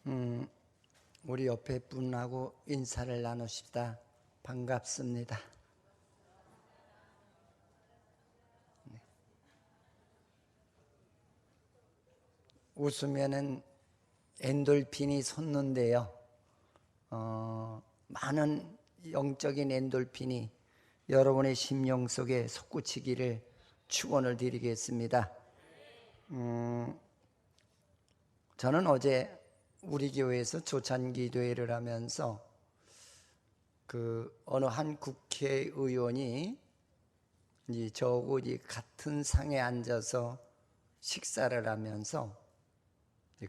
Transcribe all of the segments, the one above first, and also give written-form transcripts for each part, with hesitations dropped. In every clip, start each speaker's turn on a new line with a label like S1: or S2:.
S1: 우리 옆에 분하고 인사를 나누십시다. 반갑습니다. 네. 웃으면은 엔돌핀이 솟는데요. 많은 영적인 엔돌핀이 여러분의 심령 속에 솟구치기를 축원을 드리겠습니다. 저는 어제 우리 교회에서 조찬기도회를 하면서 어느 한 국회의원이 저하고 같은 상에 앉아서 식사를 하면서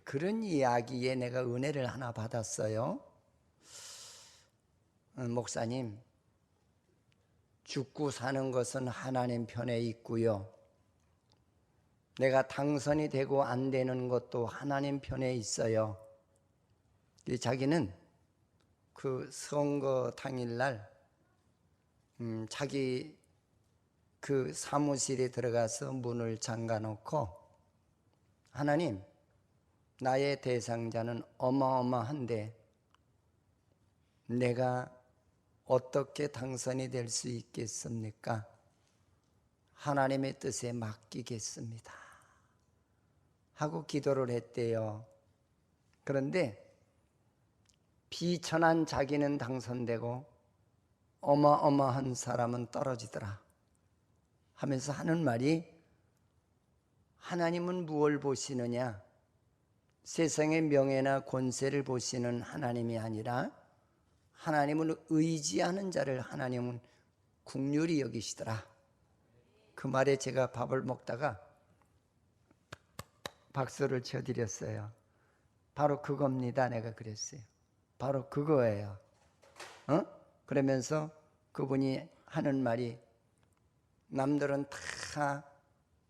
S1: 그런 이야기에 내가 은혜를 하나 받았어요. 목사님, 죽고 사는 것은 하나님 편에 있고요. 내가 당선이 되고 안 되는 것도 하나님 편에 있어요. 자기는 그 선거 당일날 자기 그 사무실에 들어가서 문을 잠가 놓고, 하나님, 나의 대상자는 어마어마한데 내가 어떻게 당선이 될 수 있겠습니까? 하나님의 뜻에 맡기겠습니다 하고 기도를 했대요. 그런데 비천한 자기는 당선되고 어마어마한 사람은 떨어지더라 하면서 하는 말이, 하나님은 무엇을 보시느냐? 세상의 명예나 권세를 보시는 하나님이 아니라 하나님은 의지하는 자를 하나님은 긍휼히 여기시더라. 그 말에 제가 밥을 먹다가 박수를 쳐드렸어요. 바로 그겁니다. 내가 그랬어요. 바로 그거예요. 그러면서 그분이 하는 말이, 남들은 다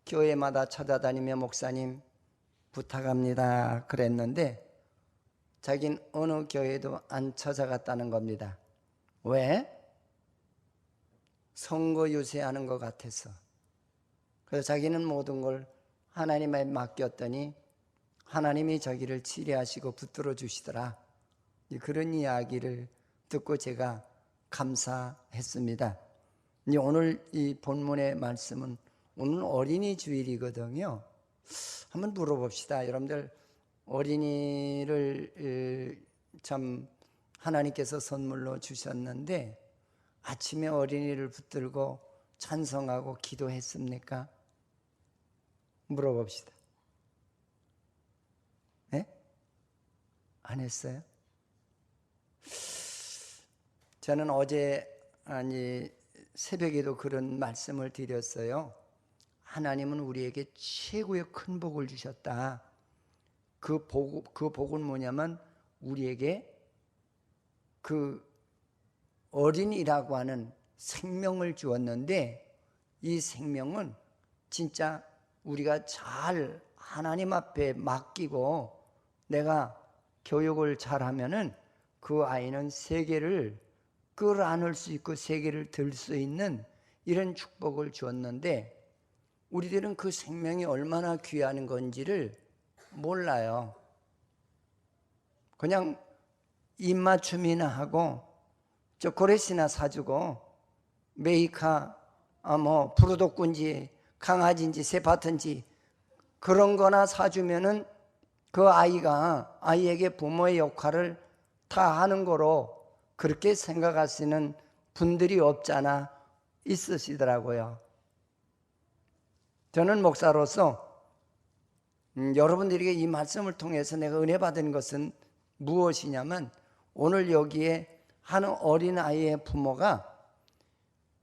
S1: 교회마다 찾아다니며 목사님 부탁합니다 그랬는데 자긴 어느 교회도 안 찾아갔다는 겁니다. 왜? 선거 유세하는 것 같아서. 그래서 자기는 모든 걸 하나님에 맡겼더니 하나님이 자기를 치료하시고 붙들어 주시더라. 그런 이야기를 듣고 제가 감사했습니다. 오늘 이 본문의 말씀은, 오늘 어린이 주일이거든요. 한번 물어봅시다. 여러분들, 어린이를 참 하나님께서 선물로 주셨는데 아침에 어린이를 붙들고 찬송하고 기도했습니까? 물어봅시다. 네? 안 했어요? 저는 어제 새벽에도 그런 말씀을 드렸어요. 하나님은 우리에게 최고의 큰 복을 주셨다. 그 복은 뭐냐면 우리에게 그 어린이라고 하는 생명을 주었는데, 이 생명은 진짜 우리가 잘 하나님 앞에 맡기고 내가 교육을 잘하면은 그 아이는 세계를 끌어안을 수 있고 세계를 들 수 있는 이런 축복을 주었는데, 우리들은 그 생명이 얼마나 귀한 건지를 몰라요. 그냥 입맞춤이나 하고 초콜릿이나 사주고 메이카 부르독군지 강아지인지 새파트인지 그런 거나 사주면은 그 아이에게 부모의 역할을 다 하는 거로 그렇게 생각하시는 분들이 없잖아 있으시더라고요. 저는 목사로서 여러분들에게 이 말씀을 통해서 내가 은혜 받은 것은 무엇이냐면, 오늘 여기에 한 어린아이의 부모가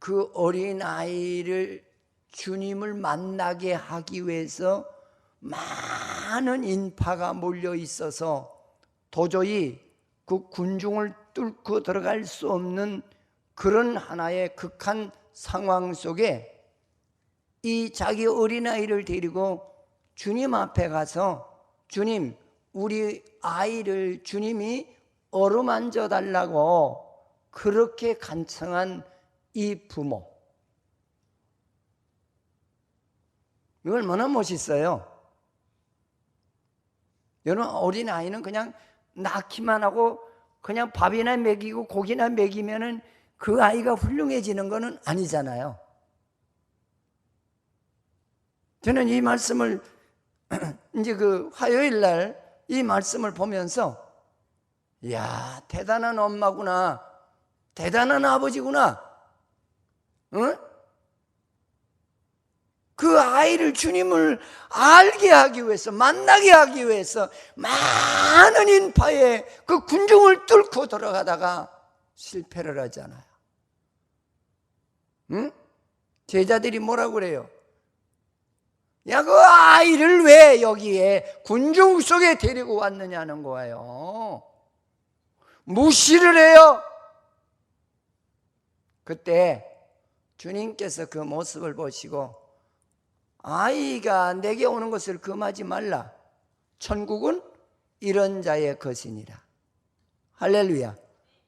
S1: 그 어린아이를 주님을 만나게 하기 위해서 많은 인파가 몰려 있어서 도저히 그 군중을 뚫고 들어갈 수 없는 그런 하나의 극한 상황 속에 이 자기 어린아이를 데리고 주님 앞에 가서, 주님, 우리 아이를 주님이 어루만져 달라고 그렇게 간청한 이 부모, 이거 얼마나 멋있어요. 여러분, 어린아이는 그냥 낳기만 하고 그냥 밥이나 먹이고 고기나 먹이면은 그 아이가 훌륭해지는 것은 아니잖아요. 저는 이 말씀을 이제 그 화요일 날 이 말씀을 보면서 이야, 대단한 엄마구나, 대단한 아버지구나. 응? 그 아이를 주님을 알게 하기 위해서, 만나게 하기 위해서 많은 인파에 그 군중을 뚫고 들어가다가 실패를 하잖아요. 응? 제자들이 뭐라고 그래요? 야, 그 아이를 왜 여기에 군중 속에 데리고 왔느냐는 거예요. 무시를 해요. 그때 주님께서 그 모습을 보시고 아이가 내게 오는 것을 금하지 말라. 천국은 이런 자의 것이니라. 할렐루야.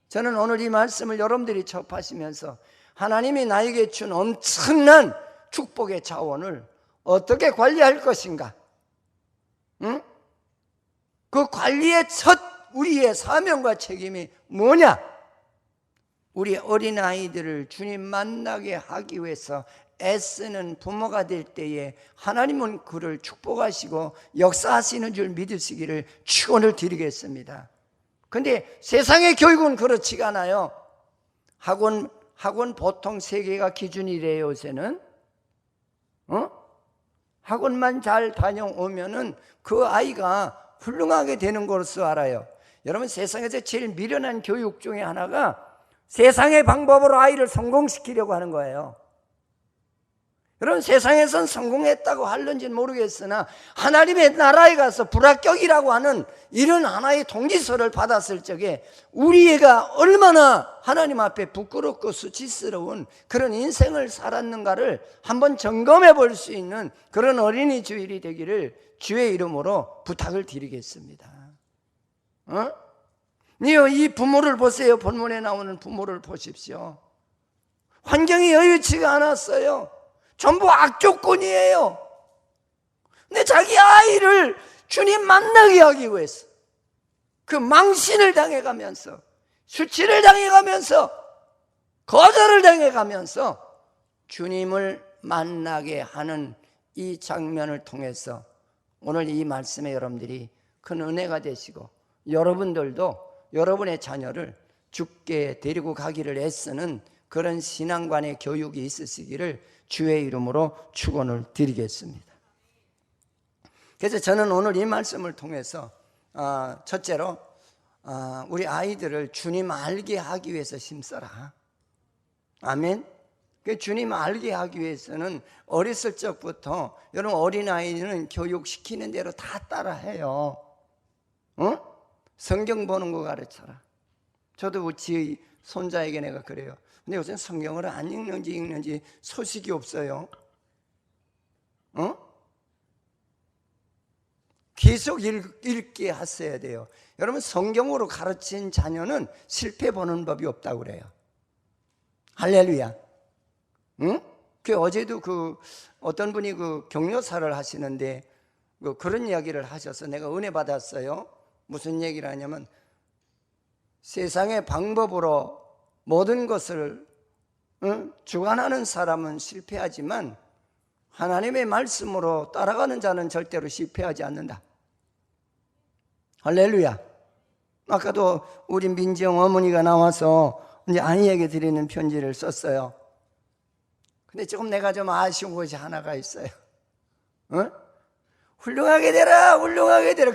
S1: 저는 오늘 이 말씀을 여러분들이 접하시면서 하나님이 나에게 준 엄청난 축복의 자원을 어떻게 관리할 것인가? 응? 그 관리의 첫 우리의 사명과 책임이 뭐냐? 우리 어린아이들을 주님 만나게 하기 위해서 애쓰는 부모가 될 때에 하나님은 그를 축복하시고 역사하시는 줄 믿으시기를 축원을 드리겠습니다. 근데 세상의 교육은 그렇지가 않아요. 학원 보통 3개가 기준이래요, 요새는. 학원만 잘 다녀오면은 그 아이가 훌륭하게 되는 것으로 알아요. 여러분, 세상에서 제일 미련한 교육 중에 하나가 세상의 방법으로 아이를 성공시키려고 하는 거예요. 여러분, 세상에선 성공했다고 할는지는 모르겠으나 하나님의 나라에 가서 불합격이라고 하는 이런 하나의 통지서를 받았을 적에 우리 애가 얼마나 하나님 앞에 부끄럽고 수치스러운 그런 인생을 살았는가를 한번 점검해 볼 수 있는 그런 어린이 주일이 되기를 주의 이름으로 부탁을 드리겠습니다. 이 부모를 보세요. 본문에 나오는 부모를 보십시오. 환경이 여유치가 않았어요. 전부 악조건이에요. 근데 자기 아이를 주님 만나게 하기 위해서 그 망신을 당해가면서 수치를 당해가면서 거절을 당해가면서 주님을 만나게 하는 이 장면을 통해서 오늘 이 말씀에 여러분들이 큰 은혜가 되시고 여러분들도 여러분의 자녀를 주께 데리고 가기를 애쓰는 그런 신앙관의 교육이 있으시기를 주의 이름으로 축원을 드리겠습니다. 그래서 저는 오늘 이 말씀을 통해서 첫째로 우리 아이들을 주님 알게 하기 위해서 힘써라. 아멘. 주님 알게 하기 위해서는 어렸을 적부터 여러분 어린아이는 교육시키는 대로 다 따라해요. 성경 보는 거 가르쳐라. 저도 우리 손자에게 내가 그래요. 근데 요새 성경을 안 읽는지 소식이 없어요. 계속 읽게 하셔야 돼요. 여러분, 성경으로 가르친 자녀는 실패 보는 법이 없다고 그래요. 할렐루야. 어제도 어떤 분이 격려사를 하시는데 그런 이야기를 하셔서 내가 은혜 받았어요. 무슨 얘기를 하냐면 세상의 방법으로 모든 것을 주관하는 사람은 실패하지만 하나님의 말씀으로 따라가는 자는 절대로 실패하지 않는다. 할렐루야. 아까도 우리 민정 어머니가 나와서 이제 아이에게 드리는 편지를 썼어요. 근데 조금 내가 좀 아쉬운 것이 하나가 있어요. 훌륭하게 되라, 훌륭하게 되라.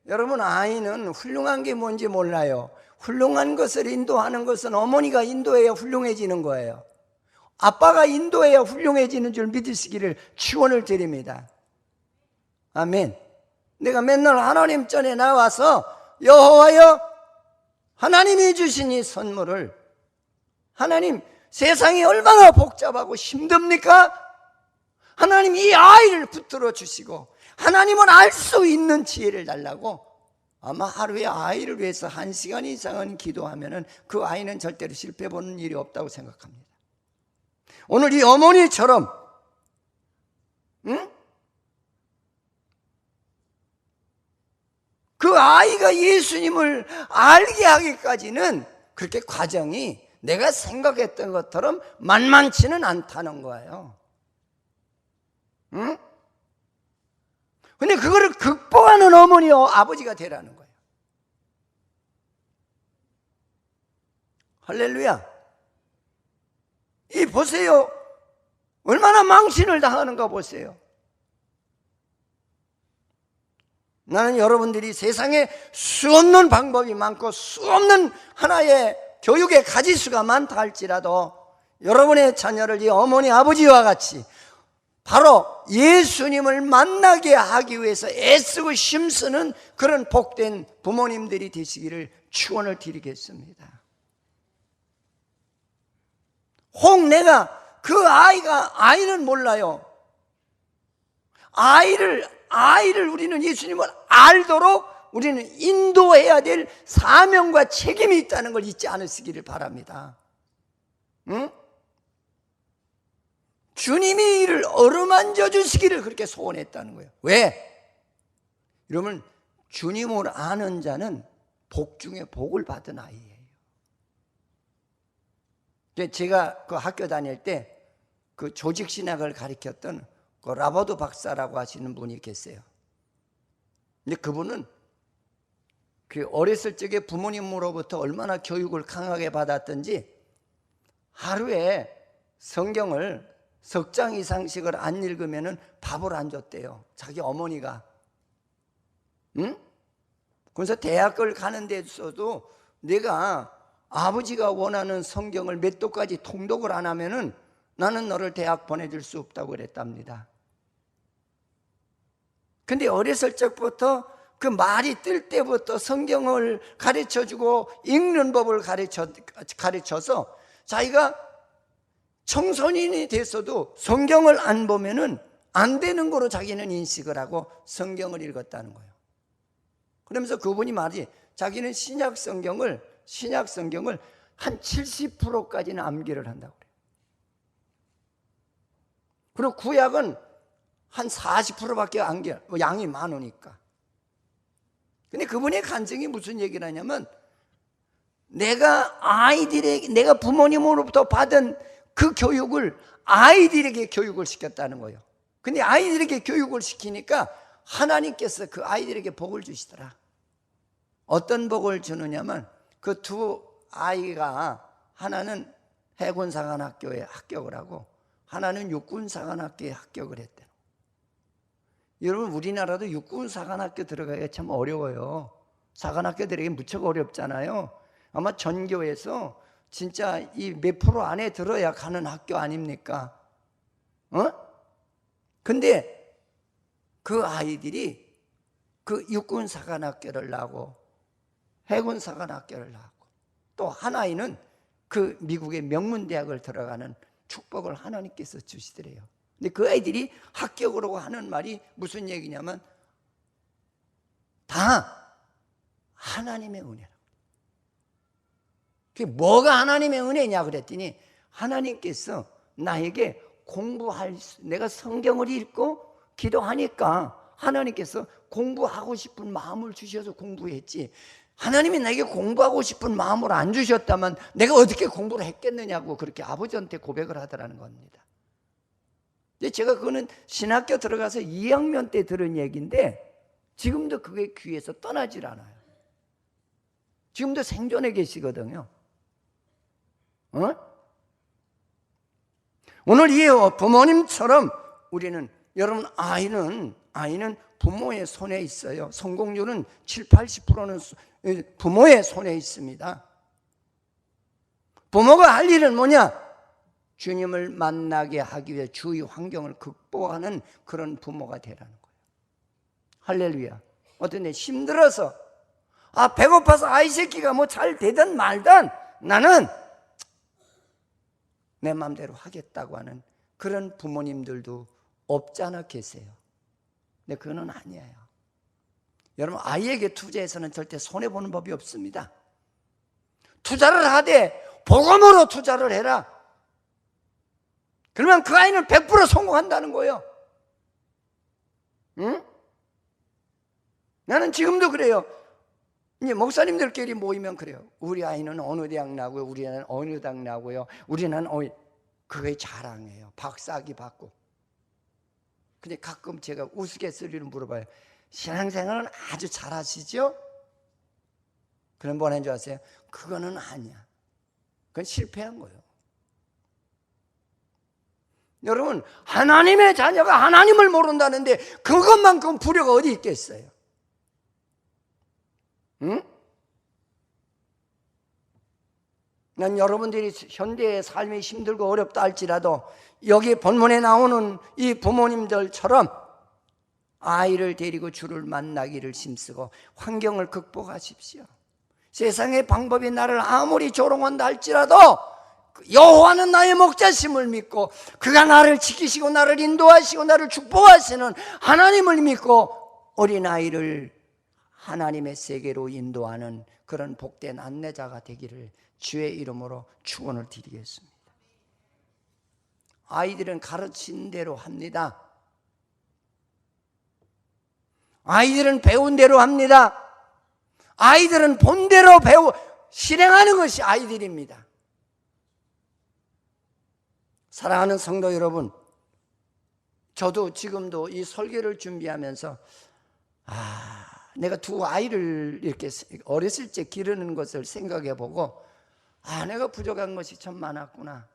S1: 여러분, 아이는 훌륭한 게 뭔지 몰라요. 훌륭한 것을 인도하는 것은 어머니가 인도해야 훌륭해지는 거예요. 아빠가 인도해야 훌륭해지는 줄 믿으시기를 축원을 드립니다. 아멘. 내가 맨날 하나님 전에 나와서 여호와여, 하나님이 주신 이 선물을, 하나님, 세상이 얼마나 복잡하고 힘듭니까? 하나님, 이 아이를 붙들어 주시고 하나님은 알 수 있는 지혜를 달라고 아마 하루에 아이를 위해서 1시간 이상은 기도하면 그 아이는 절대로 실패 보는 일이 없다고 생각합니다. 오늘 이 어머니처럼 그 아이가 예수님을 알게 하기까지는 그렇게 과정이 내가 생각했던 것처럼 만만치는 않다는 거예요. 응? 근데 그거를 극복하는 어머니와 아버지가 되라는 거예요. 할렐루야. 이 보세요. 얼마나 망신을 당하는가 보세요. 나는 여러분들이 세상에 수없는 방법이 많고 수없는 하나의 교육의 가지수가 많다 할지라도 여러분의 자녀를 이 어머니 아버지와 같이 바로 예수님을 만나게 하기 위해서 애쓰고 힘쓰는 그런 복된 부모님들이 되시기를 축원을 드리겠습니다. 혹 내가 그 아이는 몰라요. 아이를 우리는 예수님을 알도록 우리는 인도해야 될 사명과 책임이 있다는 걸 잊지 않으시기를 바랍니다. 응? 주님이 이를 어루만져 주시기를 그렇게 소원했다는 거예요. 왜? 이러면 주님을 아는 자는 복 중에 복을 받은 아이예요. 제가 그 학교 다닐 때 그 조직신학을 가르쳤던 그 라버드 박사라고 하시는 분이 계세요. 근데 그분은 그 어렸을 적에 부모님으로부터 얼마나 교육을 강하게 받았던지 하루에 성경을 석 장 이상씩을 안 읽으면 밥을 안 줬대요. 자기 어머니가. 응? 그래서 대학을 가는 데서도 내가 아버지가 원하는 성경을 몇 도까지 통독을 안 하면은 나는 너를 대학 보내줄 수 없다고 그랬답니다. 근데 어렸을 적부터 그 말이 뜰 때부터 성경을 가르쳐주고 읽는 법을 가르쳐서 자기가 청소년이 됐어도 성경을 안 보면은 안 되는 거로 자기는 인식을 하고 성경을 읽었다는 거예요. 그러면서 그분이 말이 자기는 신약 성경을 한 70%까지는 암기를 한다고 그래요. 그리고 구약은 한 40%밖에 암기해요. 양이 많으니까. 근데 그분의 간증이 무슨 얘기를 하냐면 내가 부모님으로부터 받은 그 교육을 아이들에게 교육을 시켰다는 거예요. 근데 아이들에게 교육을 시키니까 하나님께서 그 아이들에게 복을 주시더라. 어떤 복을 주느냐면 그 두 아이가 하나는 해군사관학교에 합격을 하고 하나는 육군사관학교에 합격을 했대요. 여러분 우리나라도 육군사관학교 들어가기가 참 어려워요. 사관학교 들어가기 무척 어렵잖아요. 아마 전교에서 진짜 이 몇 프로 안에 들어야 가는 학교 아닙니까? 근데 그 아이들이 그 육군사관학교를 나오고 해군사관학교를 나오고 또 한 아이는 그 미국의 명문대학을 들어가는 축복을 하나님께서 주시더래요. 근데 그 아이들이 합격으로 하는 말이 무슨 얘기냐면 다 하나님의 은혜라고. 그게 뭐가 하나님의 은혜냐 그랬더니 하나님께서 나에게 내가 성경을 읽고 기도하니까 하나님께서 공부하고 싶은 마음을 주셔서 공부했지 하나님이 나에게 공부하고 싶은 마음을 안 주셨다면 내가 어떻게 공부를 했겠느냐고 그렇게 아버지한테 고백을 하더라는 겁니다. 제가 그거는 신학교 들어가서 2학년 때 들은 얘기인데 지금도 그게 귀에서 떠나질 않아요. 지금도 생존해 계시거든요. 오늘 이 부모님처럼 우리는 여러분 아이는 부모의 손에 있어요. 성공률은 70-80%는 부모의 손에 있습니다. 부모가 할 일은 뭐냐? 주님을 만나게 하기 위해 주위 환경을 극복하는 그런 부모가 되라는 거예요. 할렐루야. 어떤 데 힘들어서 배고파서 아이 새끼가 뭐 잘 되든 말든 나는 내 마음대로 하겠다고 하는 그런 부모님들도 없지 않아 계세요. 근데 그거는 아니에요. 여러분 아이에게 투자해서는 절대 손해보는 법이 없습니다. 투자를 하되 복음으로 투자를 해라. 그러면 그 아이는 100% 성공한다는 거예요. 응? 나는 지금도 그래요. 이제 목사님들끼리 모이면 그래요. 우리 아이는 어느 대학 나고요, 우리는 어느 대학 나고요, 우리는 그게 자랑이에요. 박사학위 받고. 근데 가끔 제가 우스갯소리로 물어봐요. 신앙생활은 아주 잘하시죠? 그런 분 한줄 아세요? 그거는 아니야. 그건 실패한 거예요. 여러분, 하나님의 자녀가 하나님을 모른다는데 그것만큼 불효가 어디 있겠어요? 응? 난 여러분들이 현대의 삶이 힘들고 어렵다 할지라도 여기 본문에 나오는 이 부모님들처럼 아이를 데리고 주를 만나기를 힘쓰고 환경을 극복하십시오. 세상의 방법이 나를 아무리 조롱한다 할지라도 여호와는 나의 목자심을 믿고 그가 나를 지키시고 나를 인도하시고 나를 축복하시는 하나님을 믿고 어린아이를 하나님의 세계로 인도하는 그런 복된 안내자가 되기를 주의 이름으로 축원을 드리겠습니다. 아이들은 가르친 대로 합니다. 아이들은 배운 대로 합니다. 아이들은 본 대로 실행하는 것이 아이들입니다. 사랑하는 성도 여러분, 저도 지금도 이 설교를 준비하면서 내가 두 아이를 이렇게 어렸을 때 기르는 것을 생각해 보고 내가 부족한 것이 참 많았구나.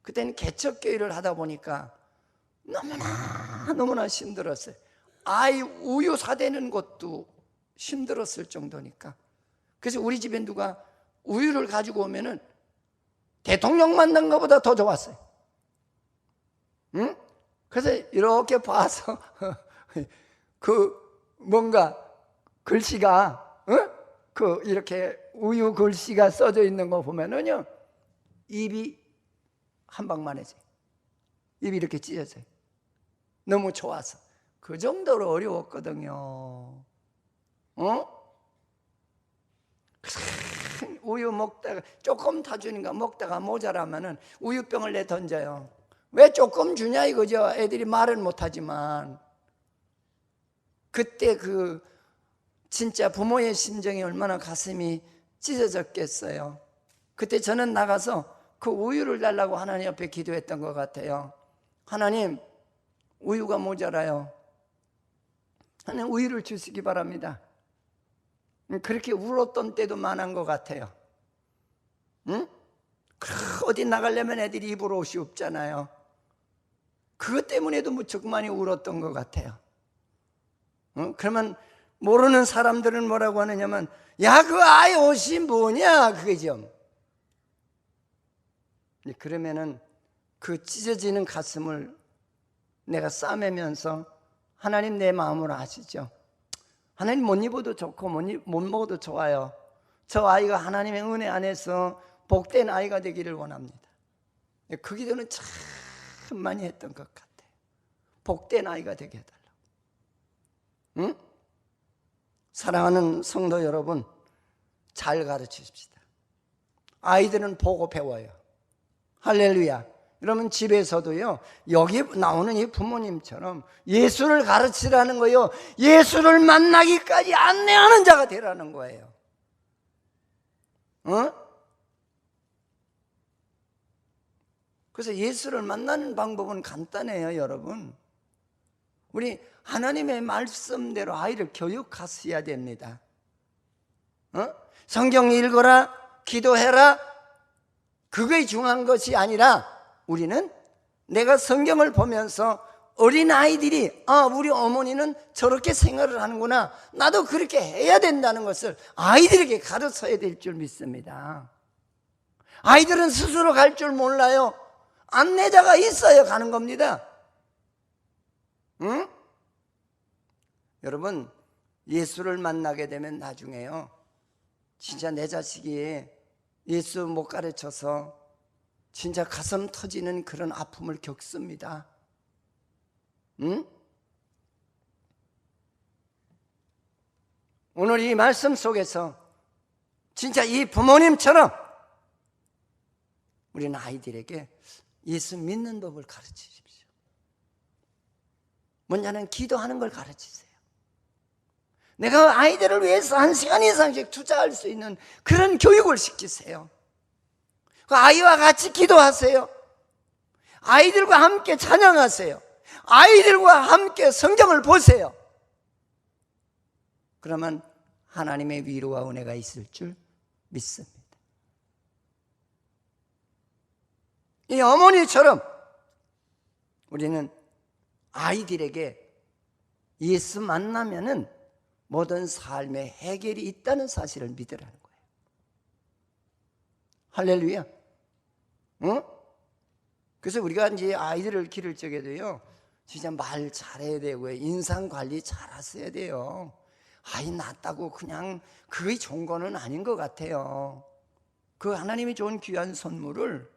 S1: 그때는 개척교회를 하다 보니까 너무나 힘들었어요. 아이 우유 사대는 것도 힘들었을 정도니까. 그래서 우리 집에 누가 우유를 가지고 오면은 대통령 만난 것보다 더 좋았어요. 응? 그래서 이렇게 봐서 뭔가 글씨가 이렇게 우유 글씨가 써져 있는 거 보면은요, 입이 한 방만 해져요. 입이 이렇게 찢어져요. 너무 좋아서. 그 정도로 어려웠거든요. 우유 먹다가 조금 타주니까 먹다가 모자라면은 우유병을 내 던져요. 왜 조금 주냐 이거죠. 애들이 말은 못하지만 그때 진짜 부모의 심정이 얼마나 가슴이 찢어졌겠어요. 그때 저는 나가서 그 우유를 달라고 하나님 앞에 기도했던 것 같아요. 하나님, 우유가 모자라요. 하나님, 우유를 주시기 바랍니다. 그렇게 울었던 때도 많은 것 같아요. 응? 어디 나가려면 애들이 입을 옷이 없잖아요. 그것 때문에도 무척 많이 울었던 것 같아요. 그러면 모르는 사람들은 뭐라고 하느냐면, 야, 그 아이 옷이 뭐냐 그거죠. 그러면은 그 찢어지는 가슴을 내가 싸매면서 하나님 내 마음을 아시죠? 하나님 못 입어도 좋고 못 먹어도 좋아요. 저 아이가 하나님의 은혜 안에서 복된 아이가 되기를 원합니다. 그 기도는 참 많이 했던 것 같아요. 복된 아이가 되게 해달라고. 응? 사랑하는 성도 여러분, 잘 가르치십시다. 아이들은 보고 배워요. 할렐루야. 여러분 집에서도요, 여기 나오는 이 부모님처럼 예수를 가르치라는 거예요. 예수를 만나기까지 안내하는 자가 되라는 거예요. 그래서 예수를 만나는 방법은 간단해요, 여러분. 우리 하나님의 말씀대로 아이를 교육하셔야 됩니다. 성경 읽어라, 기도해라, 그게 중요한 것이 아니라 우리는 내가 성경을 보면서 어린아이들이 우리 어머니는 저렇게 생활을 하는구나, 나도 그렇게 해야 된다는 것을 아이들에게 가르쳐야 될 줄 믿습니다. 아이들은 스스로 갈 줄 몰라요. 안내자가 있어야 가는 겁니다. 응? 여러분, 예수를 만나게 되면 나중에요, 진짜 내 자식이 예수 못 가르쳐서 진짜 가슴 터지는 그런 아픔을 겪습니다. 응? 오늘 이 말씀 속에서 진짜 이 부모님처럼 우리는 아이들에게 예수 믿는 법을 가르치십시오. 먼저는 기도하는 걸 가르치세요. 내가 아이들을 위해서 1시간 이상씩 투자할 수 있는 그런 교육을 시키세요. 그 아이와 같이 기도하세요. 아이들과 함께 찬양하세요. 아이들과 함께 성경을 보세요. 그러면 하나님의 위로와 은혜가 있을 줄 믿습니다. 이 어머니처럼 우리는 아이들에게 예수 만나면은 모든 삶의 해결이 있다는 사실을 믿으라는 거예요. 할렐루야. 응? 그래서 우리가 이제 아이들을 기를 적에도요, 진짜 말 잘해야 되고요, 인상 관리 잘하셔야 돼요. 아이 낳았다고 그냥 그게 좋은 거는 아닌 것 같아요. 그 하나님이 좋은 귀한 선물을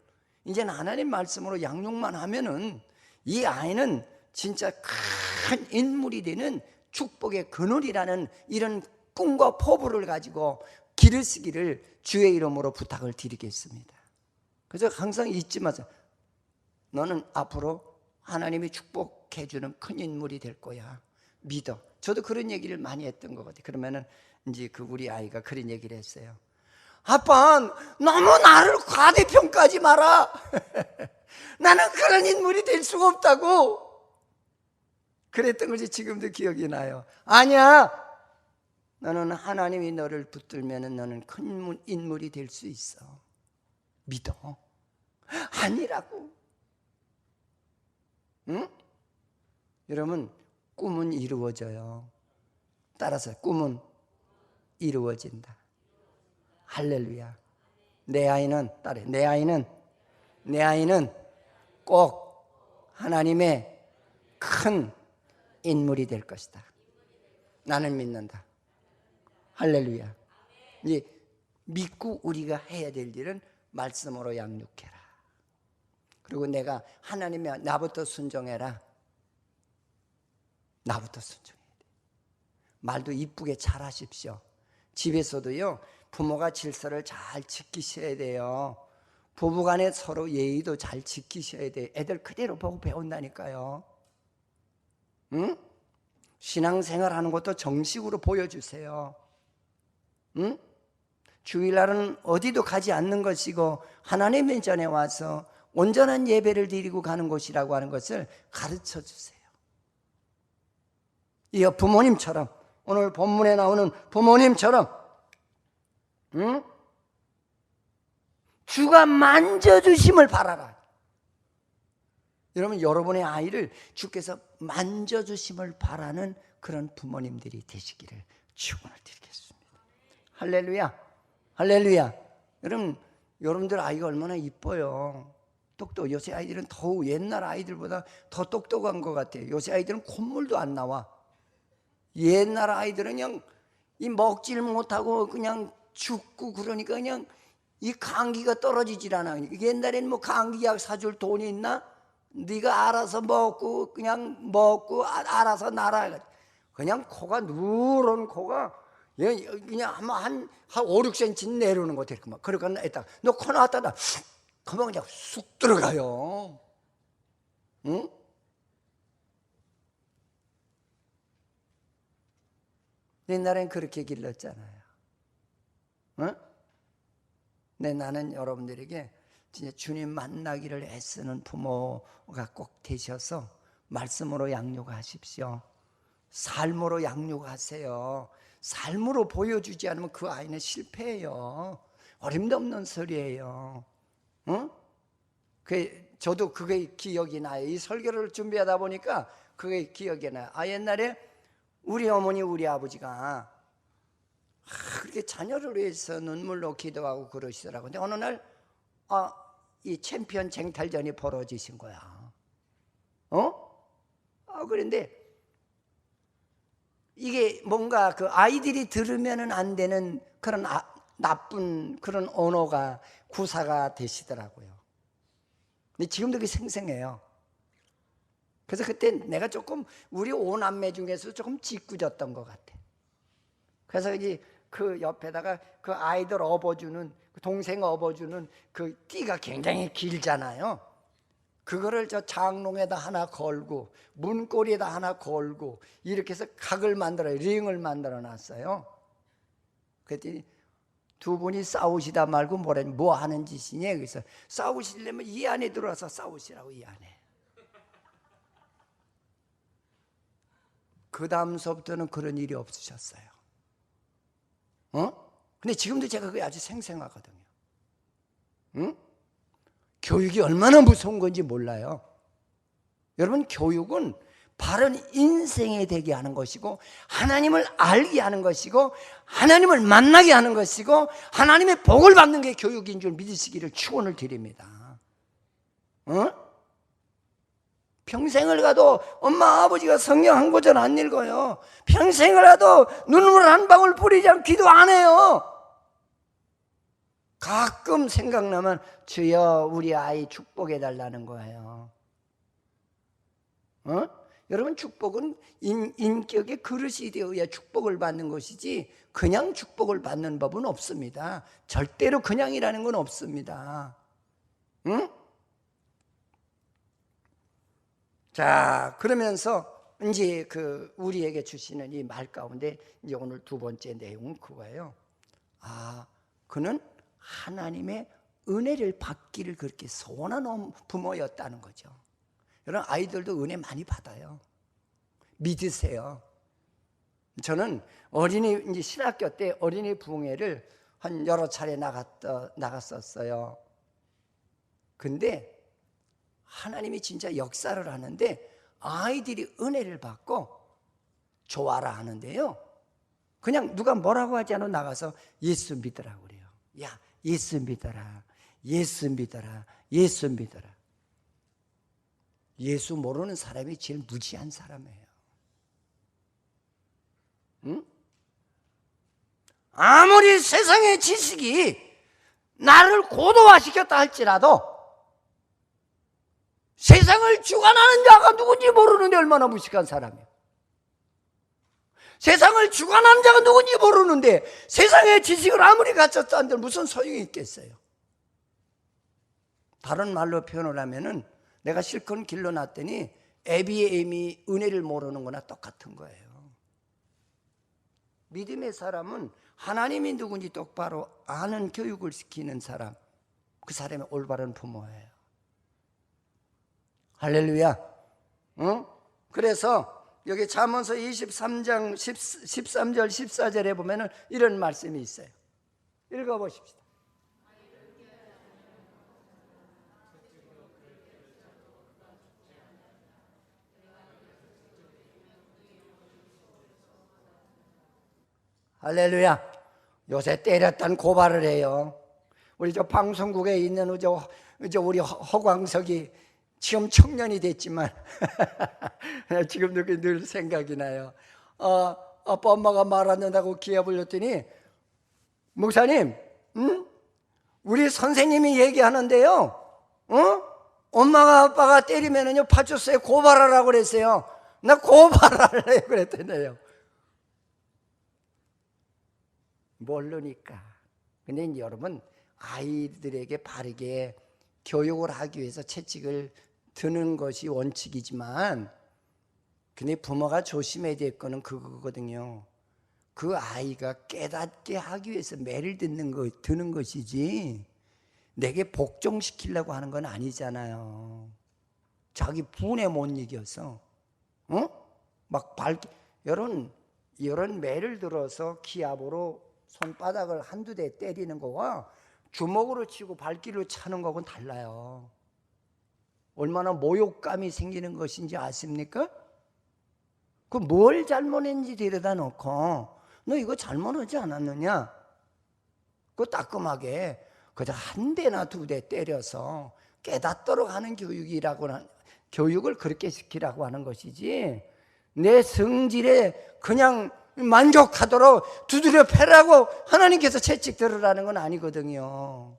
S1: 이제는 하나님 말씀으로 양육만 하면은 이 아이는 진짜 큰 인물이 되는 축복의 그늘이라는 이런 꿈과 포부를 가지고 기르시기를 주의 이름으로 부탁을 드리겠습니다. 그래서 항상 잊지 마세요. 너는 앞으로 하나님이 축복해 주는 큰 인물이 될 거야. 믿어. 저도 그런 얘기를 많이 했던 것 같아요. 그러면은 이제 그 우리 아이가 그런 얘기를 했어요. 아빠, 너무 나를 과대평가하지 마라. 나는 그런 인물이 될 수가 없다고. 그랬던 것이 지금도 기억이 나요. 아니야. 너는 하나님이 너를 붙들면 너는 큰 인물이 될 수 있어. 믿어. 아니라고. 응? 여러분, 꿈은 이루어져요. 따라서 꿈은 이루어진다. 할렐루야. 내 아이는 내 아이는 꼭 하나님의 큰 인물이 될 것이다. 나는 믿는다. 할렐루야. 이제 믿고 우리가 해야 될 일은 말씀으로 양육해라. 그리고 내가 하나님의 나부터 순종해라. 나부터 순종해야 돼. 말도 이쁘게 잘 하십시오. 집에서도요, 부모가 질서를 잘 지키셔야 돼요. 부부간에 서로 예의도 잘 지키셔야 돼요. 애들 그대로 보고 배운다니까요. 응? 신앙생활 하는 것도 정식으로 보여주세요. 응? 주일날은 어디도 가지 않는 것이고 하나님의 전에 와서 온전한 예배를 드리고 가는 곳이라고 하는 것을 가르쳐 주세요. 이어 부모님처럼, 오늘 본문에 나오는 부모님처럼, 응? 주가 만져주심을 바라라. 여러분, 여러분의 아이를 주께서 만져주심을 바라는 그런 부모님들이 되시기를 축원을 드리겠습니다. 할렐루야. 할렐루야. 여러분들 아이가 얼마나 이뻐요. 요새 아이들은 더욱 옛날 아이들보다 더 똑똑한 것 같아요. 요새 아이들은 콧물도 안 나와. 옛날 아이들은 그냥 이 먹질 못하고 그냥 죽고 그러니까 그냥 이 감기가 떨어지질 않아. 옛날에는 뭐 감기약 사줄 돈이 있나? 네가 알아서 먹고 그냥 먹고 알아서 날아. 그냥 코가 누런 코가 그냥 한 5, 6cm 내려오는 것 같아. 그러니까 일단 너 코 나왔다. 그만 그냥 쑥 들어가요. 응? 옛날엔 그렇게 길렀잖아요. 응? 네, 나는 여러분들에게 진짜 주님 만나기를 애쓰는 부모가 꼭 되셔서 말씀으로 양육하십시오. 삶으로 양육하세요. 삶으로 보여주지 않으면 그 아이는 실패해요. 어림도 없는 소리예요. 응? 저도 그게 기억이 나요. 이 설교를 준비하다 보니까 그게 기억이 나요. 옛날에 우리 어머니, 우리 아버지가 그렇게 자녀를 위해서 눈물로 기도하고 그러시더라고요. 근데 어느 날 이 챔피언 쟁탈전이 벌어지신 거야. 그런데 이게 뭔가 그 아이들이 들으면은 안 되는 그런 나쁜 그런 언어가 구사가 되시더라고요. 근데 지금도 그게 생생해요. 그래서 그때 내가 조금 우리 오남매 중에서 조금 짓궂었던 것 같아. 그래서 이제 그 옆에다가 그 아이들 업어주는, 그 동생 업어주는 그 띠가 굉장히 길잖아요. 그거를 저 장롱에다 하나 걸고 문고리에다 하나 걸고 이렇게 해서 각을 만들어요. 링을 만들어 놨어요. 그랬더니 두 분이 싸우시다 말고 뭐 하는 짓이냐. 그래서 싸우시려면 이 안에 들어와서 싸우시라고. 이 안에. 그 다음서부터는 그런 일이 없으셨어요. 근데 지금도 제가 그게 아주 생생하거든요. 응? 교육이 얼마나 무서운 건지 몰라요. 여러분, 교육은 바른 인생이 되게 하는 것이고, 하나님을 알게 하는 것이고, 하나님을 만나게 하는 것이고, 하나님의 복을 받는 게 교육인 줄 믿으시기를 축원을 드립니다. 평생을 가도 엄마 아버지가 성경 한 구절 안 읽어요. 평생을 가도 눈물 한 방울 뿌리지 않고 기도 안 해요. 가끔 생각나면 주여 우리 아이 축복해 달라는 거예요. 여러분, 축복은 인격의 그릇이 되어야 축복을 받는 것이지 그냥 축복을 받는 법은 없습니다. 절대로 그냥이라는 건 없습니다. 자, 그러면서 이제 우리에게 주시는 이 말 가운데 이제 오늘 두 번째 내용은 그거예요. 그는 하나님의 은혜를 받기를 그렇게 소원하는 부모였다는 거죠. 여러분, 아이들도 은혜 많이 받아요. 믿으세요. 저는 이제 신학교 때 어린이 부흥회를 한 여러 차례 나갔었어요. 근데 하나님이 진짜 역사를 하는데 아이들이 은혜를 받고 좋아라 하는데요, 그냥 누가 뭐라고 하지 않아도 나가서 예수 믿으라고 그래요. 야, 예수 믿어라, 예수 믿어라, 예수 믿어라. 예수 모르는 사람이 제일 무지한 사람이에요. 아무리 세상의 지식이 나를 고도화시켰다 할지라도 세상을 주관하는 자가 누군지 모르는데 얼마나 무식한 사람이에요. 세상을 주관하는 자가 누군지 모르는데 세상의 지식을 아무리 갖췄다 한들 무슨 소용이 있겠어요. 다른 말로 표현을 하면은 내가 실컷 길러놨더니 애비의 애미 은혜를 모르는 거나 똑같은 거예요. 믿음의 사람은 하나님이 누군지 똑바로 아는 교육을 시키는 사람, 그 사람이 올바른 부모예요. 할렐루야. 그래서 여기 잠언서 23장 13절 14절에 보면은 이런 말씀이 있어요. 읽어보십시다. 할렐루야. 요새 때렸단 고발을 해요. 우리 저 방송국에 있는 우리 허광석이 지금 청년이 됐지만 지금도 늘 생각이 나요. 아빠 엄마가 말 안 된다고 기합 올렸더니, 목사님, 우리 선생님이 얘기하는데요, 엄마가 아빠가 때리면은요 파출소에 고발하라고 그랬어요. 나 고발하려고 그랬더니요. 모르니까. 근데 이제 여러분, 아이들에게 바르게 교육을 하기 위해서 채찍을 드는 것이 원칙이지만, 근데 부모가 조심해야 될 거는 그거거든요. 그 아이가 깨닫게 하기 위해서 매를 드는 것이지 내게 복종시키려고 하는 건 아니잖아요. 자기 분에 못 이겨서 막 여러분, 이런 매를 들어서 기압으로 손바닥을 한두 대 때리는 거와 주먹으로 치고 발길로 차는 거하고는 달라요. 얼마나 모욕감이 생기는 것인지 아십니까? 그 뭘 잘못했는지 데려다 놓고 너 이거 잘못하지 않았느냐? 그거 따끔하게 그저 한 대나 두 대 때려서 깨닫도록 하는 교육을 그렇게 시키라고 하는 것이지, 내 성질에 그냥 만족하도록 두드려 패라고 하나님께서 채찍 들으라는 건 아니거든요.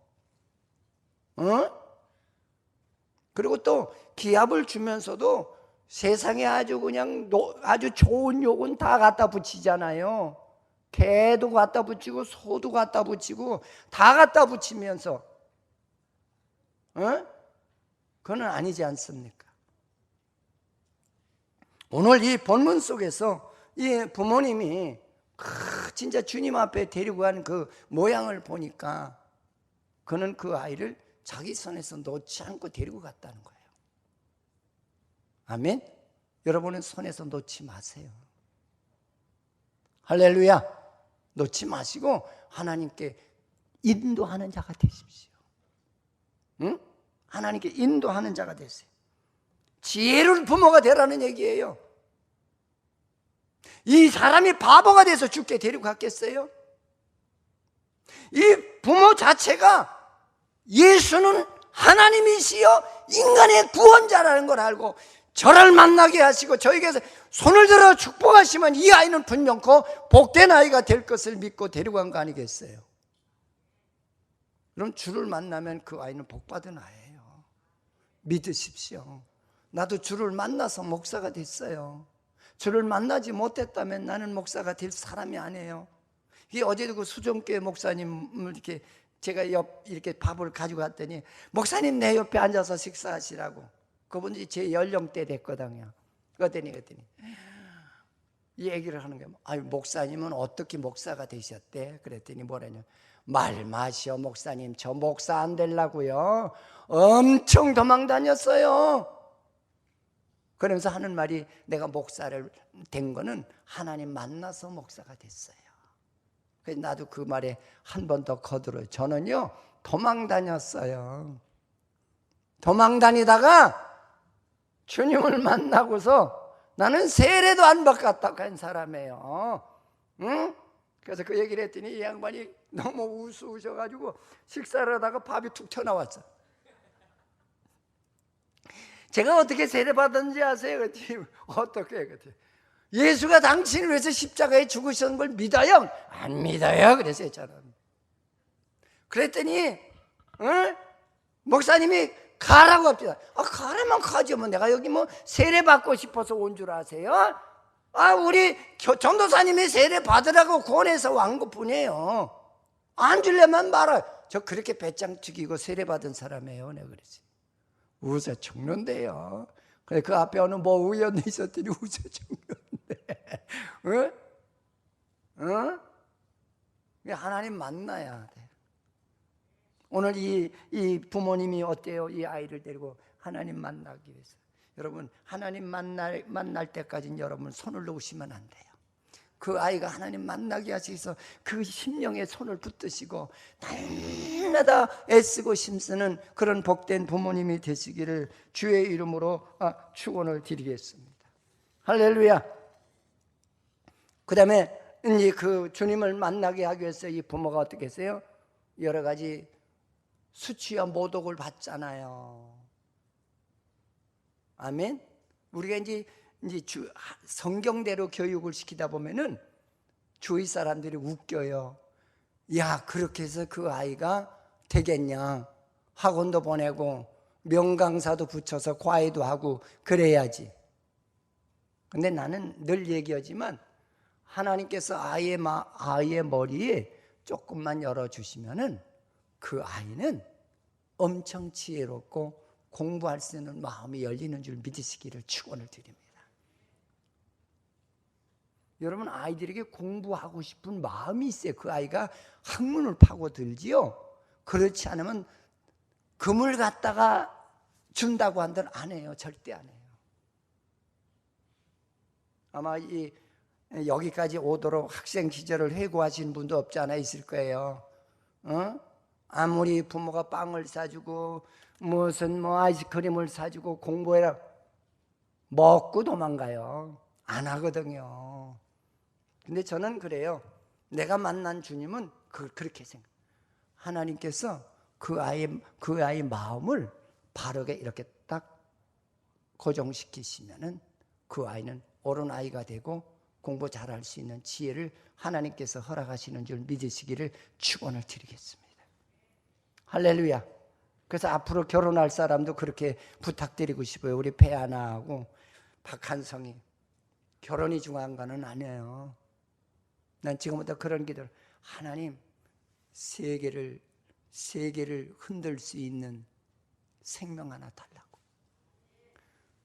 S1: 그리고 또 기합을 주면서도 세상에 아주 좋은 욕은 다 갖다 붙이잖아요. 개도 갖다 붙이고 소도 갖다 붙이고 다 갖다 붙이면서 그건 아니지 않습니까? 오늘 이 본문 속에서 이 부모님이 진짜 주님 앞에 데리고 간 그 모양을 보니까 그는 그 아이를 자기 손에서 놓지 않고 데리고 갔다는 거예요. 아멘? 여러분은 손에서 놓지 마세요. 할렐루야. 놓지 마시고 하나님께 인도하는 자가 되십시오. 응? 하나님께 인도하는 자가 되세요. 지혜로운 부모가 되라는 얘기예요. 이 사람이 바보가 돼서 죽게 데리고 갔겠어요? 이 부모 자체가 예수는 하나님이시여 인간의 구원자라는 걸 알고 저를 만나게 하시고 저에게서 손을 들어 축복하시면 이 아이는 분명코 복된 아이가 될 것을 믿고 데리고 간 거 아니겠어요? 그럼 주를 만나면 그 아이는 복받은 아이예요. 믿으십시오. 나도 주를 만나서 목사가 됐어요. 주를 만나지 못했다면 나는 목사가 될 사람이 아니에요. 이게 어제도 그 수정교회 목사님을 이렇게 제가 이렇게 밥을 가지고 갔더니 목사님 내 옆에 앉아서 식사하시라고. 그분이 제 연령대 됐거든요. 그랬더니 이 얘기를 하는 거예요. 아니 목사님은 어떻게 목사가 되셨대? 그랬더니 뭐라냐? 말 마시오 목사님. 저 목사 안 되려고요. 엄청 도망 다녔어요. 그러면서 하는 말이 내가 목사를 된 거는 하나님 만나서 목사가 됐어요. 그래서 나도 그 말에 한 번 더 거들어요. 저는요 도망 다녔어요. 도망 다니다가 주님을 만나고서 나는 세례도 안 받았다고 한 사람이에요. 응? 그래서 그 얘기를 했더니 이 양반이 너무 우스우셔가지고 식사를 하다가 밥이 툭 튀어나왔어. 제가 어떻게 세례 받았는지 아세요? 그랬더니 어떻게? 그랬더니 예수가 당신을 위해서 십자가에 죽으신 걸 믿어요? 안 믿어요. 그랬어요 저는. 그랬더니 목사님이 가라고 합니다. 가라면 가죠. 뭐 내가 여기 뭐 세례 받고 싶어서 온 줄 아세요? 우리 전도사님이 세례 받으라고 권해서 왔 것뿐이에요. 안 주려면 말아요. 저 그렇게 배짱 튀기고 세례 받은 사람이에요. 내가 그랬지. 웃어 죽는데요. 그래 그 앞에 어느 뭐 우연히 있었더니 웃어 죽는데. 응? 하나님 만나야 돼. 오늘 이 부모님이 어때요? 이 아이를 데리고 하나님 만나기 위해서. 여러분 하나님 만날 때까지는 여러분 손을 놓으시면 안 돼요. 그 아이가 하나님 만나게 하시기 위해서 그 심령에 손을 붙드시고 날마다 애쓰고 힘쓰는 그런 복된 부모님이 되시기를 주의 이름으로 축원을 드리겠습니다. 할렐루야. 그 다음에 이제 그 주님을 만나게 하기 위해서 이 부모가 어떻게 했어요? 여러 가지 수치와 모독을 받잖아요. 아멘. 우리가 이제 성경대로 교육을 시키다 보면은 주위 사람들이 웃겨요. 야, 그렇게 해서 그 아이가 되겠냐? 학원도 보내고 명강사도 붙여서 과외도 하고 그래야지. 근데 나는 늘 얘기하지만 하나님께서 아이의 머리에 조금만 열어주시면은 그 아이는 엄청 지혜롭고 공부할 수 있는 마음이 열리는 줄 믿으시기를 축원을 드립니다. 여러분 아이들에게 공부하고 싶은 마음이 있어요. 그 아이가 학문을 파고들지요. 그렇지 않으면 금을 갖다가 준다고 한들 안 해요. 절대 안 해요. 아마 여기까지 오도록 학생 시절을 회고하신 분도 없지 않아 있을 거예요. 아무리 부모가 빵을 사주고 무슨 아이스크림을 사주고 공부해라 먹고 도망가요. 안 하거든요. 근데 저는 그래요. 내가 만난 주님은 그렇게 생각. 하나님께서 그 아이 마음을 바르게 이렇게 딱 고정시키시면은 그 아이는 옳은 아이가 되고 공부 잘할 수 있는 지혜를 하나님께서 허락하시는 줄 믿으시기를 축원을 드리겠습니다. 할렐루야. 그래서 앞으로 결혼할 사람도 그렇게 부탁드리고 싶어요. 우리 배하나하고 박한성이 결혼이 중요한 거는 아니에요. 난 지금부터 그런 기도를 하나님 세계를 흔들 수 있는 생명 하나 달라고.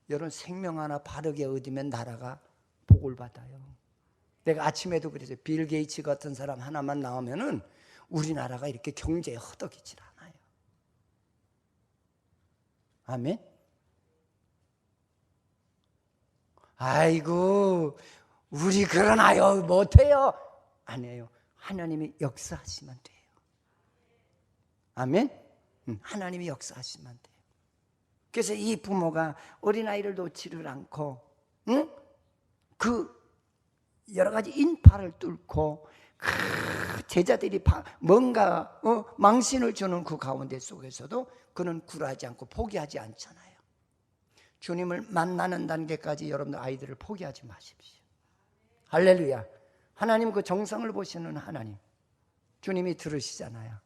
S1: 여러분 생명 하나 바르게 얻으면 나라가 복을 받아요. 내가 아침에도 그랬어요. 빌 게이츠 같은 사람 하나만 나오면은 우리나라가 이렇게 경제에 허덕이질 않아요. 아멘. 아이고 우리 그러나요 못해요. 아니에요. 하나님이 역사하시면 돼요. 아멘. 하나님이 역사하시면 돼요. 그래서 이 부모가 어린아이를 놓지를 않고 그 여러 가지 인파를 뚫고 제자들이 뭔가 망신을 주는 그 가운데 속에서도 그는 굴하지 않고 포기하지 않잖아요. 주님을 만나는 단계까지 여러분들 아이들을 포기하지 마십시오. 할렐루야. 하나님 그 정성을 보시는 하나님, 주님이 들으시잖아요.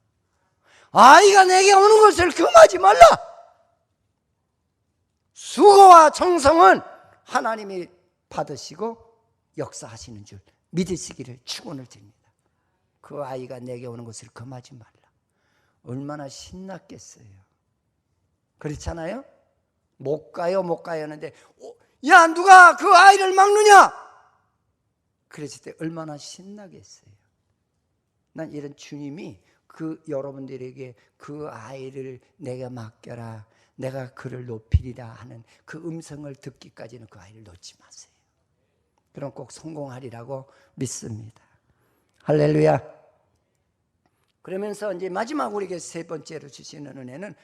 S1: 아이가 내게 오는 것을 금하지 말라. 수고와 정성은 하나님이 받으시고 역사하시는 줄 믿으시기를 축원을 드립니다. 그 아이가 내게 오는 것을 금하지 말라. 얼마나 신났겠어요. 그렇잖아요. 못 가요 하는데 야 누가 그 아이를 막느냐 그랬을 때 얼마나 신나겠어요. 난 이런 주님이 그 여러분들에게 그 아이를 내가 맡겨라, 내가 그를 높이리라 하는 그 음성을 듣기까지는 그 아이를 놓지 마세요. 그럼 꼭 성공하리라고 믿습니다. 할렐루야. 그러면서 이제 마지막 우리에게 세 번째로 주시는 은혜는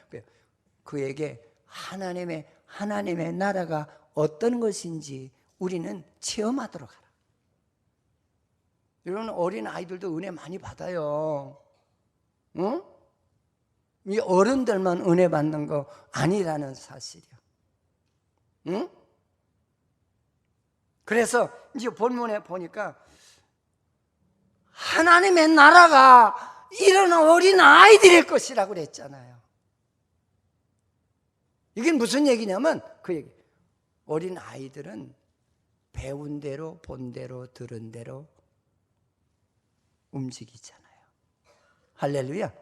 S1: 그에게 하나님의 나라가 어떤 것인지 우리는 체험하도록 하라. 이런 어린 아이들도 은혜 많이 받아요. 응? 이 어른들만 은혜 받는 거 아니라는 사실이요. 응? 그래서 이제 본문에 보니까 하나님의 나라가 이런 어린 아이들일 것이라고 그랬잖아요. 이게 무슨 얘기냐면 그 얘기. 어린 아이들은 배운 대로 본 대로 들은 대로 움직이잖아요. 할렐루야.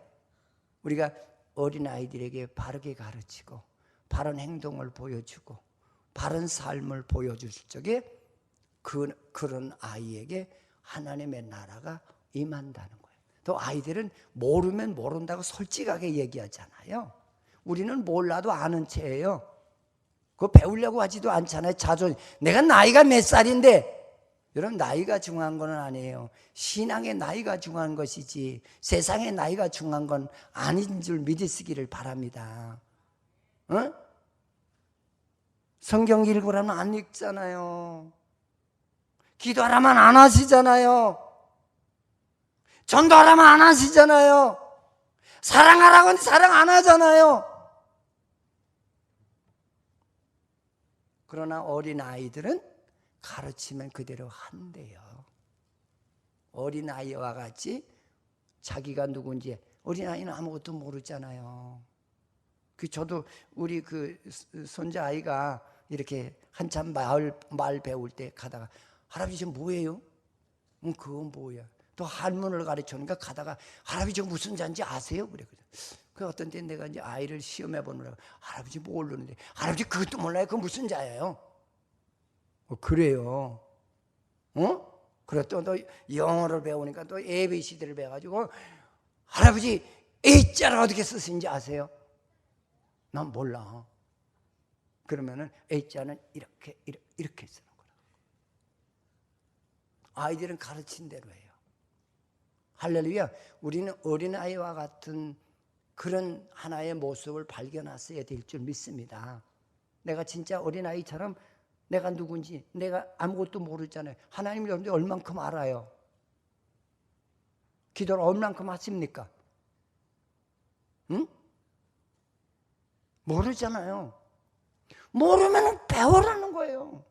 S1: 우리가 어린 아이들에게 바르게 가르치고 바른 행동을 보여주고 바른 삶을 보여줄 적에 그런 아이에게 하나님의 나라가 임한다는 거예요. 또 아이들은 모르면 모른다고 솔직하게 얘기하잖아요. 우리는 몰라도 아는 체예요. 그거 배우려고 하지도 않잖아요. 내가 나이가 몇 살인데, 여러분 나이가 중요한 건 아니에요. 신앙의 나이가 중요한 것이지 세상의 나이가 중요한 건 아닌 줄 믿으시기를 바랍니다. 어? 성경 읽으라면 안 읽잖아요. 기도하라면 안 하시잖아요. 전도하라면 안 하시잖아요. 사랑하라고 하는데 사랑 안 하잖아요. 그러나 어린아이들은 가르치면 그대로 한대요. 어린아이와 같이 자기가 누군지, 어린아이는 아무것도 모르잖아요. 저도 우리 그 손자아이가 이렇게 한참 말 배울 때 가다가 할아버지 저 뭐예요? 그건 뭐야? 또 한문을 가르쳐니까 가다가 할아버지 저 무슨 자인지 아세요? 그래. 그 어떤 때 내가 이제 아이를 시험해 보느라고 할아버지 모르는데 할아버지 그것도 몰라요? 그건 무슨 자예요? 그래요. 그래 또 영어를 배우니까 또 ABCD를 배워가지고 할아버지 A자를 어떻게 쓰시는지 아세요? 난 몰라. 그러면은 A자는 이렇게 쓰는 거라. 아이들은 가르친 대로 해요. 할렐루야. 우리는 어린아이와 같은 그런 하나의 모습을 발견하셔야 될 줄 믿습니다. 내가 진짜 어린아이처럼 내가 누군지 내가 아무것도 모르잖아요. 하나님 여러분들 얼만큼 알아요? 기도를 얼만큼 하십니까? 응? 모르잖아요. 모르면 배우라는 거예요.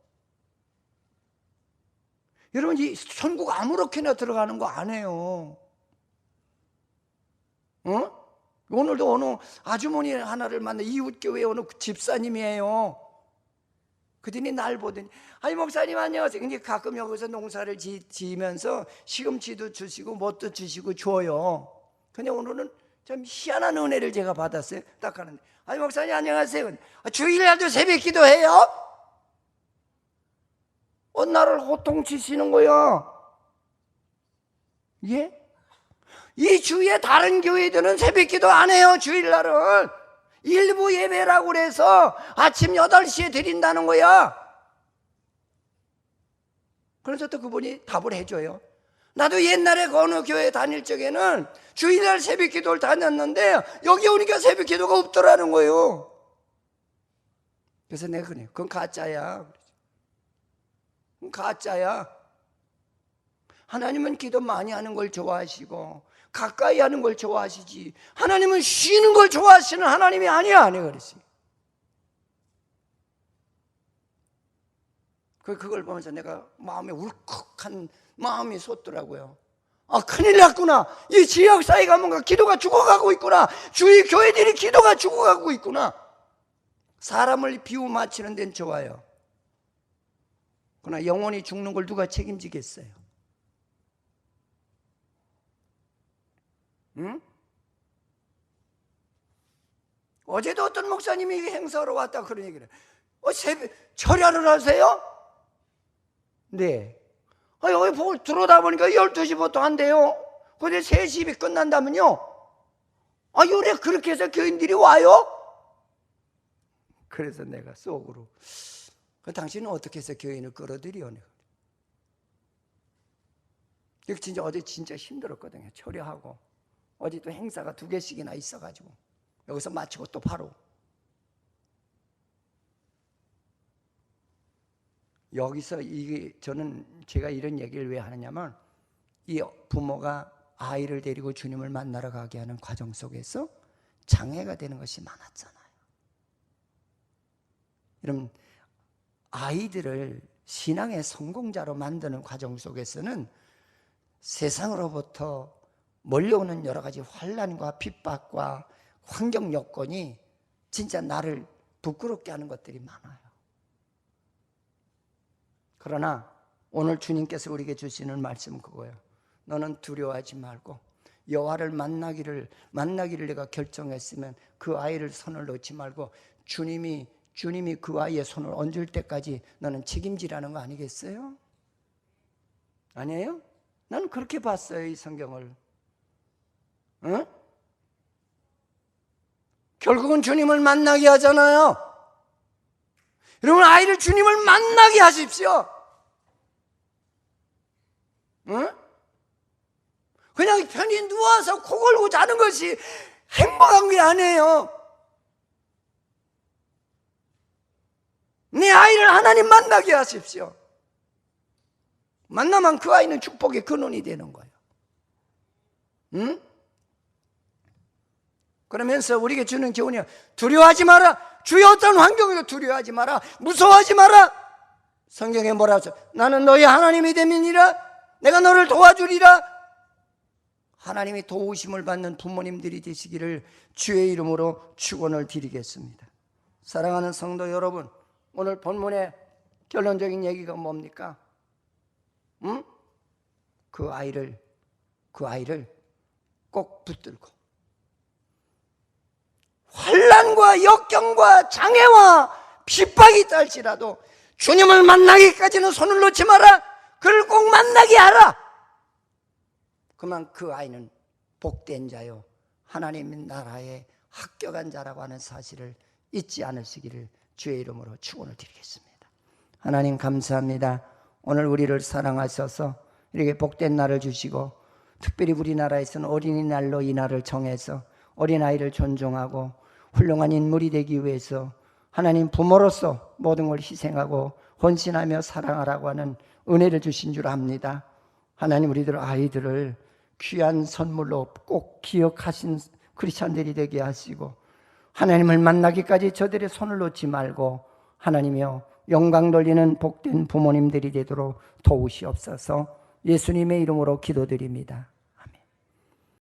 S1: 여러분 이 천국 아무렇게나 들어가는 거 아니에요. 오늘도 어느 아주머니 하나를 만나 이웃교회 어느 집사님이에요. 그들이 날 보더니 아니 목사님 안녕하세요. 근데 가끔 여기서 농사를 지으면서 시금치도 주시고 뭣도 주시고 줘요. 근데 오늘은 참 희한한 은혜를 제가 받았어요. 딱 하는데 아니 목사님 안녕하세요. 주일날도 새벽 기도해요? 나를 호통치시는 거야. 예? 이 주위에 다른 교회들은 새벽기도 안 해요. 주일날은 일부 예배라고 그래서 아침 8시에 드린다는 거야. 그래서 또 그분이 답을 해줘요. 나도 옛날에 그 어느 교회 다닐 적에는 주일날 새벽기도를 다녔는데 여기 오니까 새벽기도가 없더라는 거예요. 그래서 내가 그래, 그건 가짜야. 그건 가짜야. 하나님은 기도 많이 하는 걸 좋아하시고 가까이 하는 걸 좋아하시지, 하나님은 쉬는 걸 좋아하시는 하나님이 아니야. 내가 그랬어요. 그걸 보면서 내가 마음에 울컥한 마음이 솟더라고요. 큰일 났구나. 이 지역사회가 뭔가 기도가 죽어가고 있구나. 주위 교회들이 기도가 죽어가고 있구나. 사람을 비유 맞추는 데는 좋아요. 그러나 영혼이 죽는 걸 누가 책임지겠어요? 응? 어제도 어떤 목사님이 행사하러 왔다 그런 얘기를 철야를 하세요? 네. 여기 보고 들어오다 보니까 12시부터 한대요. 근데 3시 끝난다면요? 요래 그렇게 해서 교인들이 와요? 그래서 내가 속으로 당신은 어떻게 해서 교인을 끌어들여? 이거 진짜 어제 진짜 힘들었거든요. 철야하고 어제 또 행사가 2개씩이나 있어가지고 여기서 마치고 또 바로 여기서 제가 이런 얘기를 왜 하느냐면 이 부모가 아이를 데리고 주님을 만나러 가게 하는 과정 속에서 장애가 되는 것이 많았잖아요. 여러분, 아이들을 신앙의 성공자로 만드는 과정 속에서는 세상으로부터 몰려오는 여러 가지 환난과 핍박과 환경 여건이 진짜 나를 부끄럽게 하는 것들이 많아요. 그러나 오늘 주님께서 우리에게 주시는 말씀은 그거예요. 너는 두려워하지 말고 여호와를 만나기를 내가 결정했으면 그 아이를 손을 놓지 말고 주님이 그 아이의 손을 얹을 때까지 너는 책임지라는 거 아니겠어요? 아니에요? 나는 그렇게 봤어요, 이 성경을. 응? 결국은 주님을 만나게 하잖아요. 여러분, 아이를 주님을 만나게 하십시오. 응? 그냥 편히 누워서 코 골고 자는 것이 행복한 게 아니에요. 내 아이를 하나님 만나게 하십시오. 만나면 그 아이는 축복의 근원이 되는 거예요. 응? 그러면서 우리에게 주는 교훈이야. 두려워하지 마라. 주의 어떤 환경에도 두려워하지 마라. 무서워하지 마라. 성경에 뭐라고 하죠? 나는 너희 하나님이 됨이니라. 내가 너를 도와주리라. 하나님이 도우심을 받는 부모님들이 되시기를 주의 이름으로 축원을 드리겠습니다. 사랑하는 성도 여러분, 오늘 본문의 결론적인 얘기가 뭡니까? 응? 그 아이를 꼭 붙들고 환난과 역경과 장애와 핍박이 있을지라도 주님을 만나기까지는 손을 놓지 마라. 그를 꼭 만나게 하라. 그러면 그 아이는 복된 자요 하나님 나라에 합격한 자라고 하는 사실을 잊지 않으시기를 주의 이름으로 축원을 드리겠습니다. 하나님 감사합니다. 오늘 우리를 사랑하셔서 이렇게 복된 날을 주시고 특별히 우리나라에서는 어린이날로 이 날을 정해서 어린아이를 존중하고 훌륭한 인물이 되기 위해서 하나님 부모로서 모든 걸 희생하고 헌신하며 사랑하라고 하는 은혜를 주신 줄 압니다. 하나님 우리들 아이들을 귀한 선물로 꼭 기억하신 크리스찬들이 되게 하시고 하나님을 만나기까지 저들의 손을 놓지 말고 하나님이여 영광 돌리는 복된 부모님들이 되도록 도우시옵소서. 예수님의 이름으로 기도드립니다.